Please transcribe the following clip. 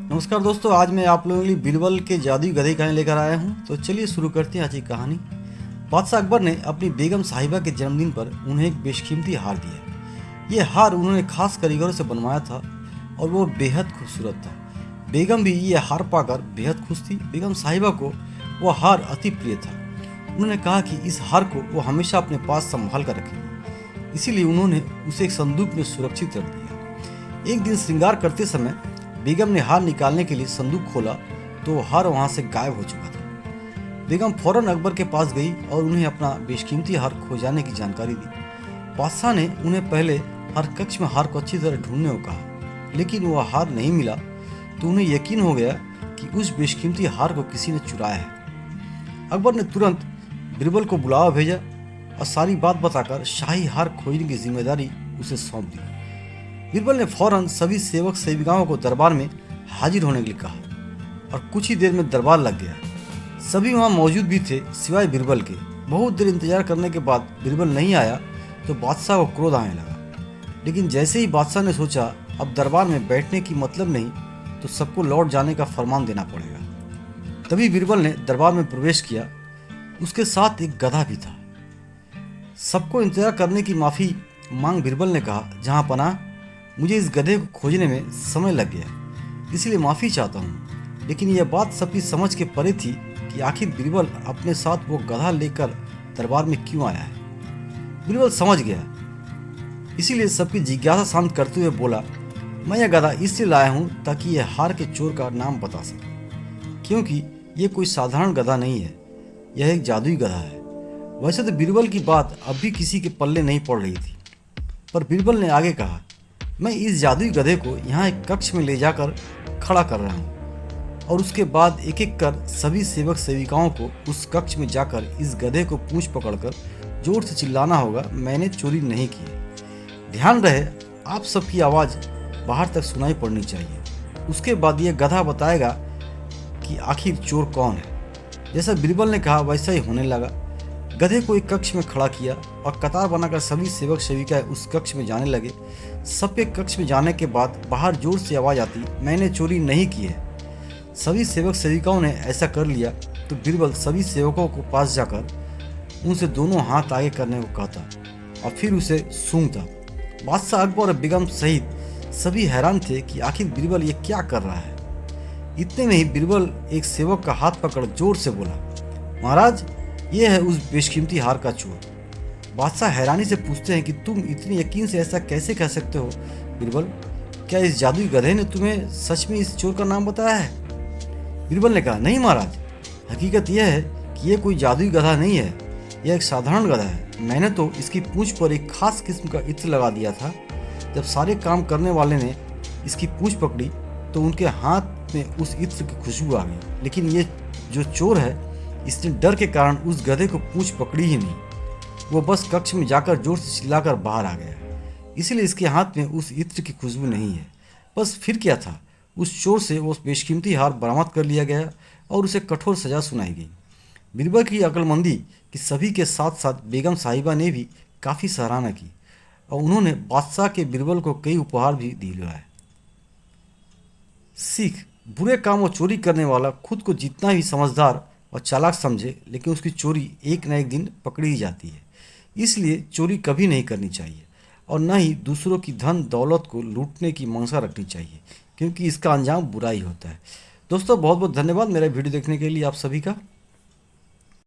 नमस्कार दोस्तों, आज मैं आप लोगों के लिए बीरबल के जादुई गधे की कहानी लेकर आया हूँ। तो चलिए शुरू करते हैं आज की कहानी। बादशाह अकबर ने अपनी बेगम साहिबा के जन्मदिन पर उन्हें एक बेशकीमती हार दिया। ये हार उन्होंने खास कारीगरों से बनवाया था और वो बेहद खूबसूरत था। बेगम भी ये हार पाकर बेहद खुश थी। बेगम साहिबा को वह हार अति प्रिय था। उन्होंने कहा कि इस हार को वो हमेशा अपने पास संभाल कर रखें, इसीलिए उन्होंने उसे एक संदूक में सुरक्षित रख दिया। एक दिन श्रृंगार करते समय बेगम ने हार निकालने के लिए संदूक खोला तो हार वहां से गायब हो चुका था। बेगम फौरन अकबर के पास गई और उन्हें अपना बेशकीमती हार खो जाने की जानकारी दी। बादशाह ने उन्हें पहले हर कक्ष में हार को अच्छी तरह ढूंढने को कहा, लेकिन वह हार नहीं मिला तो उन्हें यकीन हो गया कि उस बेशकीमती हार को किसी ने चुराया है। अकबर ने तुरंत बीरबल को बुलावा भेजा और सारी बात बताकर शाही हार खोजने की जिम्मेदारी उसे सौंप दी। बीरबल ने फौरन सभी सेवक सेविकाओं को दरबार में हाजिर होने के लिए कहा और कुछ ही देर में दरबार लग गया। सभी वहां मौजूद भी थे सिवाय बीरबल के। बहुत देर इंतजार करने के बाद बीरबल नहीं आया तो बादशाह को क्रोध आने लगा, लेकिन जैसे ही बादशाह ने सोचा अब दरबार में बैठने की मतलब नहीं तो सबको लौट जाने का फरमान देना पड़ेगा, तभी बीरबल ने दरबार में प्रवेश किया। उसके साथ एक गधा भी था। सबको इंतजार करने की माफ़ी मांग बीरबल ने कहा, जहां पनाह, मुझे इस गधे को खोजने में समय लग गया, इसलिए माफ़ी चाहता हूँ। लेकिन यह बात सबकी समझ के परे थी कि आखिर बीरबल अपने साथ वो गधा लेकर दरबार में क्यों आया है। बीरबल समझ गया, इसीलिए सबकी जिज्ञासा शांत करते हुए बोला, मैं यह गधा इसलिए लाया हूँ ताकि यह हार के चोर का नाम बता सके, क्योंकि ये कोई साधारण गधा नहीं है, यह एक जादुई गधा है। वैसे तो बीरबल की बात अब भी किसी के पल्ले नहीं पड़ रही थी, पर बीरबल ने आगे कहा, मैं इस जादुई गधे को यहाँ एक कक्ष में ले जाकर खड़ा कर रहा हूँ और उसके बाद एक एक कर सभी सेवक सेविकाओं को उस कक्ष में जाकर इस गधे को पूंछ पकड़कर जोर से चिल्लाना होगा, मैंने चोरी नहीं की। ध्यान रहे आप सबकी आवाज़ बाहर तक सुनाई पड़नी चाहिए। उसके बाद यह गधा बताएगा कि आखिर चोर कौन है। जैसा बीरबल ने कहा वैसा ही होने लगा। गधे को एक कक्ष में खड़ा किया और कतार बनाकर सभी सेवक सेविकाएं उस कक्ष में जाने लगे। सबके कक्ष में जाने के बाद बाहर जोर से आवाज़ आती, मैंने चोरी नहीं की है। सभी सेवक सेविकाओं ने ऐसा कर लिया तो बीरबल सभी सेवकों को पास जाकर उनसे दोनों हाथ आगे करने को कहता और फिर उसे सूंघता। बादशाह अकबर और बेगम सहित सभी हैरान थे कि आखिर बीरबल ये क्या कर रहा है। इतने में ही बीरबल एक सेवक का हाथ पकड़ जोर से बोला, महाराज, ये है उस बेशकीमती हार का चोर। बादशाह हैरानी से पूछते हैं कि तुम इतनी यकीन से ऐसा कैसे कह सकते हो बीरबल? क्या इस जादुई गधे ने तुम्हें सच में इस चोर का नाम बताया है? बीरबल ने कहा, नहीं महाराज, हकीकत यह है कि यह कोई जादुई गधा नहीं है, यह एक साधारण गधा है। मैंने तो इसकी पूंछ पर एक खास किस्म का इत्र लगा दिया था। जब सारे काम करने वाले ने इसकी पूंछ पकड़ी तो उनके हाथ में उस इत्र की खुशबू आ गई, लेकिन ये जो चोर है इसने डर के कारण उस गधे को पूंछ पकड़ी ही नहीं। वो बस कक्ष में जाकर जोर से चिल्लाकर बाहर आ गया, इसलिए इसके हाथ में उस इत्र की खुशबू नहीं है। बस फिर क्या था, उस चोर से वो बेशकीमती हार बरामद कर लिया गया और उसे कठोर सजा सुनाई गई। बीरबल की अक्लमंदी की सभी के साथ साथ बेगम साहिबा ने भी काफ़ी सराहना की और उन्होंने बादशाह के बीरबल को कई उपहार भी दिलवाए। सीख, बुरे काम और चोरी करने वाला खुद को जितना भी समझदार और चालाक समझे, लेकिन उसकी चोरी एक न एक दिन पकड़ी ही जाती है। इसलिए चोरी कभी नहीं करनी चाहिए और न ही दूसरों की धन दौलत को लूटने की मंशा रखनी चाहिए, क्योंकि इसका अंजाम बुरा ही होता है। दोस्तों, बहुत बहुत धन्यवाद मेरा वीडियो देखने के लिए आप सभी का।